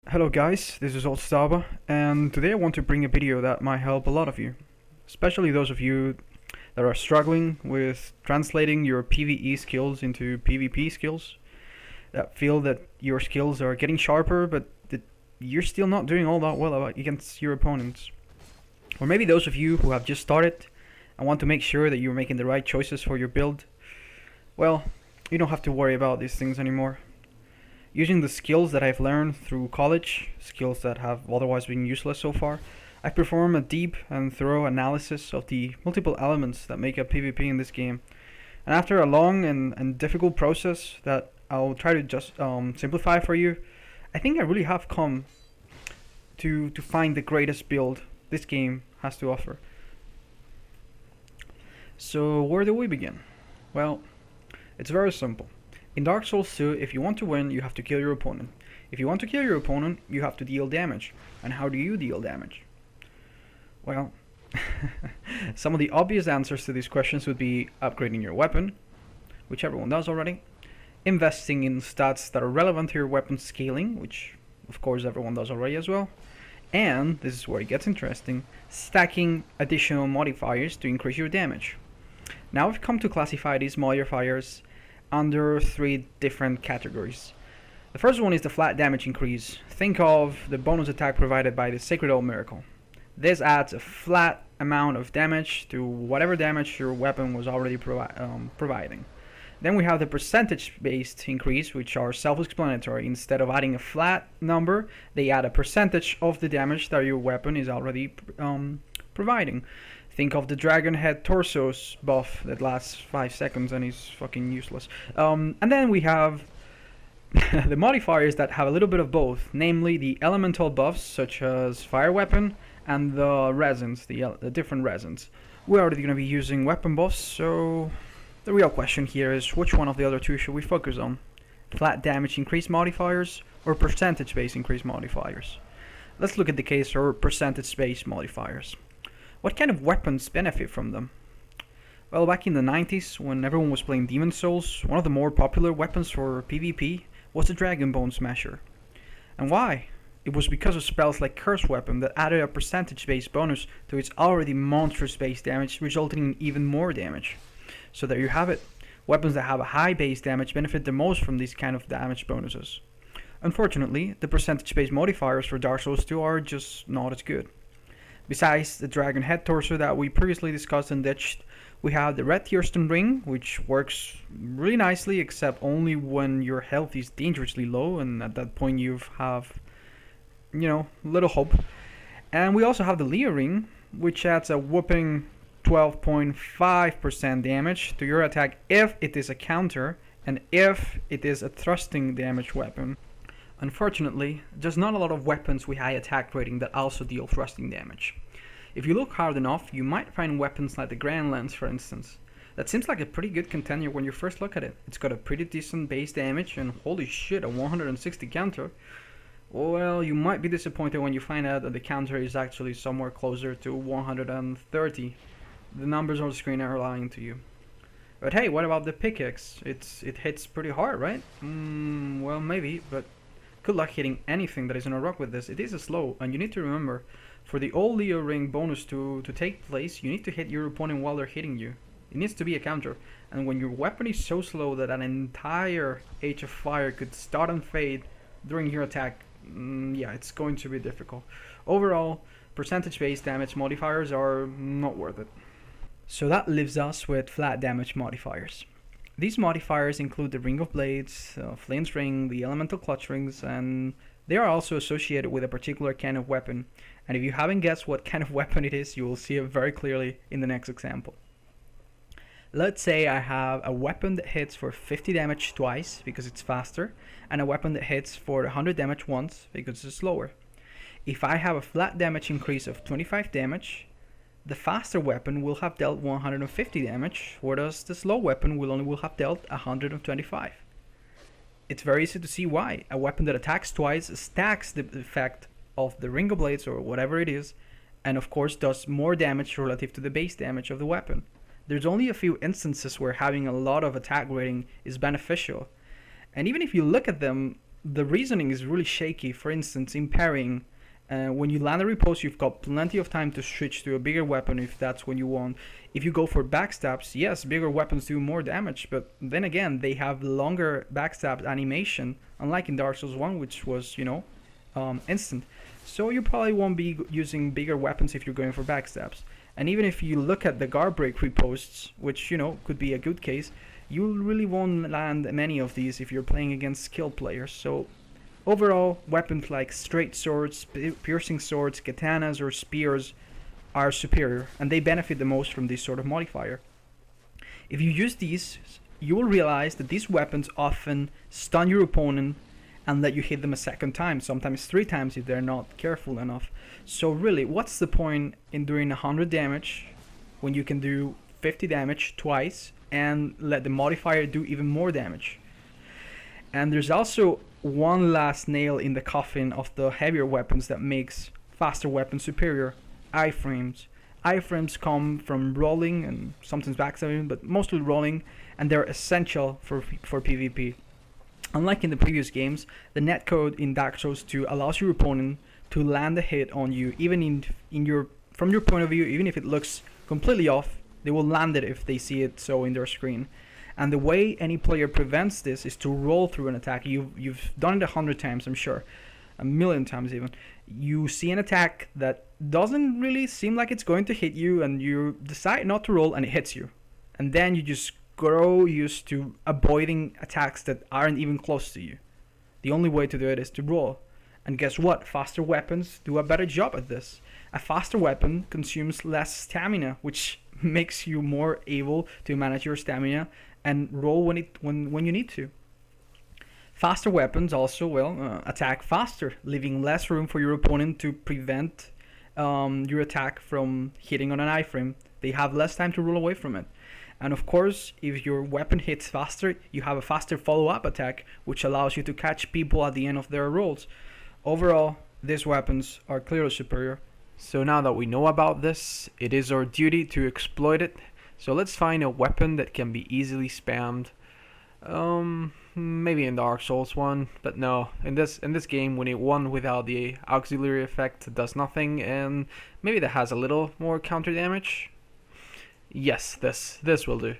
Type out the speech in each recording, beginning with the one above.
Hello guys, this is Darva, and today I want to bring a video that might help a lot of you, especially those of you that are struggling with translating your PvE skills into PvP skills, that feel that your skills are getting sharper but that you're still not doing all that well against your opponents. Or maybe those of you who have just started and want to make sure that you're making the right choices for your build. Well, you don't have to worry about these things anymore. Using the skills that I've learned through college, skills that have otherwise been useless so far, I perform a deep and thorough analysis of the multiple elements that make up PvP in this game. And after a long and difficult process that I'll try to just simplify for you, I think I really have come to find the greatest build this game has to offer. So where do we begin? Well, it's very simple. In Dark Souls 2, if you want to win, you have to kill your opponent. If you want to kill your opponent, you have to deal damage. And how do you deal damage? Well, some of the obvious answers to these questions would be upgrading your weapon, which everyone does already, investing in stats that are relevant to your weapon scaling, which of course everyone does already as well, and, this is where it gets interesting, stacking additional modifiers to increase your damage. Now we've come to classify these modifiers under three different categories. The first one is the flat damage increase. Think of the bonus attack provided by the Sacred Old Miracle. This adds a flat amount of damage to whatever damage your weapon was already providing. Then we have the percentage based increase, which are self-explanatory. Instead of adding a flat number, they add a percentage of the damage that your weapon is already providing. Think of the Dragon Head Torsos buff that lasts 5 seconds and is fucking useless. And then we have the modifiers that have a little bit of both, namely the elemental buffs such as Fire Weapon and the resins, the different resins. We're already going to be using weapon buffs, so the real question here is which one of the other two should we focus on? Flat damage increase modifiers or percentage based increase modifiers? Let's look at the case for percentage based modifiers. What kind of weapons benefit from them? Well, back in the 90s, when everyone was playing Demon Souls, one of the more popular weapons for PvP was the Dragon Bone Smasher. And why? It was because of spells like Curse Weapon that added a percentage-based bonus to its already monstrous base damage, resulting in even more damage. So there you have it. Weapons that have a high base damage benefit the most from these kind of damage bonuses. Unfortunately, the percentage-based modifiers for Dark Souls 2 are just not as good. Besides the Dragon Head Torso that we previously discussed and ditched, we have the Red Tearstone Ring, which works really nicely, except only when your health is dangerously low, and at that point you have, little hope. And we also have the Leo Ring, which adds a whopping 12.5% damage to your attack if it is a counter, and if it is a thrusting damage weapon. Unfortunately, there's not a lot of weapons with high attack rating that also deal thrusting damage. If you look hard enough, you might find weapons like the Grand Lance, for instance. That seems like a pretty good contender when you first look at it. It's got a pretty decent base damage and holy shit, a 160 counter. Well, you might be disappointed when you find out that the counter is actually somewhere closer to 130. The numbers on the screen are lying to you. But hey, what about the pickaxe? It hits pretty hard, right? Well, maybe, but good luck hitting anything that is on a rock with this. It is a slow, and you need to remember, for the old Leo Ring bonus to take place, you need to hit your opponent while they're hitting you. It needs to be a counter, and when your weapon is so slow that an entire Age of Fire could start and fade during your attack, yeah, it's going to be difficult. Overall, percentage-based damage modifiers are not worth it. So that leaves us with flat damage modifiers. These modifiers include the Ring of Blades, Flame's Ring, the Elemental Clutch Rings, and they are also associated with a particular kind of weapon. And if you haven't guessed what kind of weapon it is, you will see it very clearly in the next example. Let's say I have a weapon that hits for 50 damage twice because it's faster, and a weapon that hits for 100 damage once because it's slower. If I have a flat damage increase of 25 damage, the faster weapon will have dealt 150 damage, whereas the slow weapon will have dealt 125. It's very easy to see why. A weapon that attacks twice stacks the effect of the Ring of Blades or whatever it is, and of course does more damage relative to the base damage of the weapon. There's only a few instances where having a lot of attack rating is beneficial, and even if you look at them, the reasoning is really shaky. For instance, in parrying, when you land a riposte, you've got plenty of time to switch to a bigger weapon if that's what you want. If you go for backstabs, yes, bigger weapons do more damage, but then again, they have longer backstab animation, unlike in Dark Souls 1, which was, instant. So you probably won't be using bigger weapons if you're going for backstabs. And even if you look at the guard break ripostes, which, could be a good case, you really won't land many of these if you're playing against skilled players. So overall, weapons like straight swords, piercing swords, katanas, or spears are superior, and they benefit the most from this sort of modifier. If you use these, you will realize that these weapons often stun your opponent and let you hit them a second time, sometimes 3 times if they're not careful enough. So really, what's the point in doing 100 damage when you can do 50 damage twice and let the modifier do even more damage? And there's also one last nail in the coffin of the heavier weapons that makes faster weapons superior: iframes. Iframes come from rolling and sometimes backstabbing, but mostly rolling, and they're essential for PvP. Unlike in the previous games, the netcode in Dark Souls 2 allows your opponent to land a hit on you, even from your point of view. Even if it looks completely off, they will land it if they see it so in their screen. And the way any player prevents this is to roll through an attack. You've done it 100 times, I'm sure, 1,000,000 times even. You see an attack that doesn't really seem like it's going to hit you, and you decide not to roll, and it hits you. And then you just grow used to avoiding attacks that aren't even close to you. The only way to do it is to roll. And guess what? Faster weapons do a better job at this. A faster weapon consumes less stamina, which makes you more able to manage your stamina and roll when you need to. Faster weapons also attack faster, leaving less room for your opponent to prevent your attack from hitting on an iframe. They have less time to roll away from it. And of course, if your weapon hits faster, you have a faster follow-up attack, which allows you to catch people at the end of their rolls. Overall, these weapons are clearly superior. So now that we know about this, it is our duty to exploit it. So let's find a weapon that can be easily spammed. Maybe in Dark Souls 1, but no. In this game, we need one without the auxiliary effect that does nothing, and maybe that has a little more counter damage. Yes, this will do.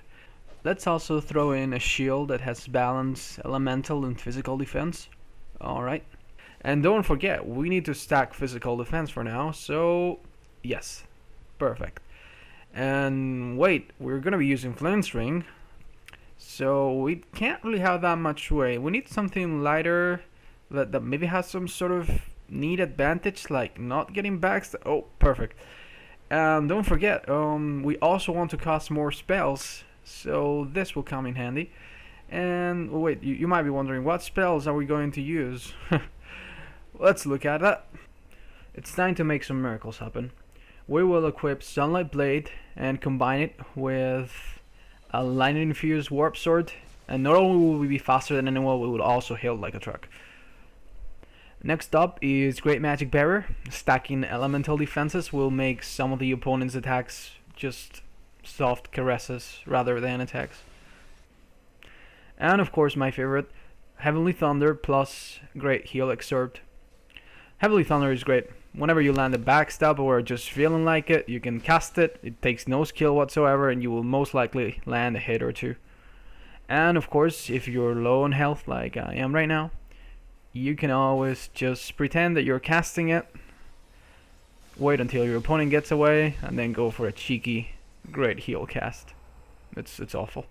Let's also throw in a shield that has balance, elemental, and physical defense. Alright. And don't forget, we need to stack physical defense for now, so yes, perfect. And wait, we're gonna be using flint string, so we can't really have that much weight. We need something lighter that maybe has some sort of neat advantage, like not getting backstab. Oh, perfect. Don't forget, we also want to cast more spells, so this will come in handy. And wait, you might be wondering, what spells are we going to use? Let's look at that. It's time to make some miracles happen. We will equip Sunlight Blade and combine it with a lightning infused warp sword, and not only will we be faster than anyone, we will also heal like a truck. Next up is Great Magic Barrier. Stacking elemental defenses will make some of the opponent's attacks just soft caresses rather than attacks. And of course my favorite, Heavenly Thunder plus Great Heal Excerpt. Heavenly Thunder is great. Whenever you land a backstab or just feeling like it, you can cast it. It takes no skill whatsoever, and you will most likely land a hit or two. And of course, if you're low on health like I am right now, you can always just pretend that you're casting it, wait until your opponent gets away, and then go for a cheeky great heal cast. It's awful.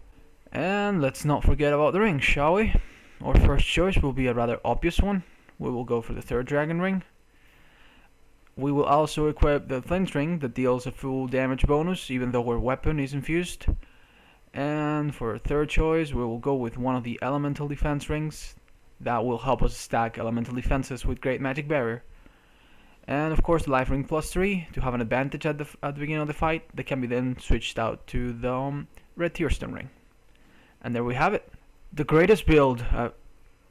And let's not forget about the ring, shall we? Our first choice will be a rather obvious one. We will go for the third dragon ring. We will also equip the flint ring that deals a full damage bonus even though our weapon is infused. And for our third choice, we will go with one of the elemental defense rings that will help us stack elemental defenses with Great Magic Barrier. And of course the life ring plus 3 to have an advantage at the beginning of the fight that can be then switched out to the red tearstone ring. And there we have it. The greatest build.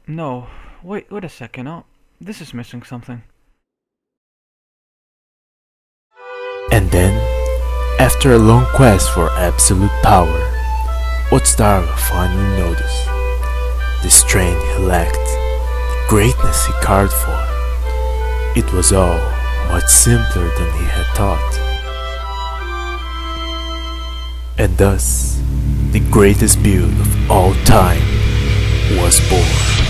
No, wait a second. Oh, this is missing something. And then, after a long quest for absolute power, what Darva finally noticed? The strength he lacked. greatness he carved for. It was all much simpler than he had thought. And thus, the greatest build of all time was born.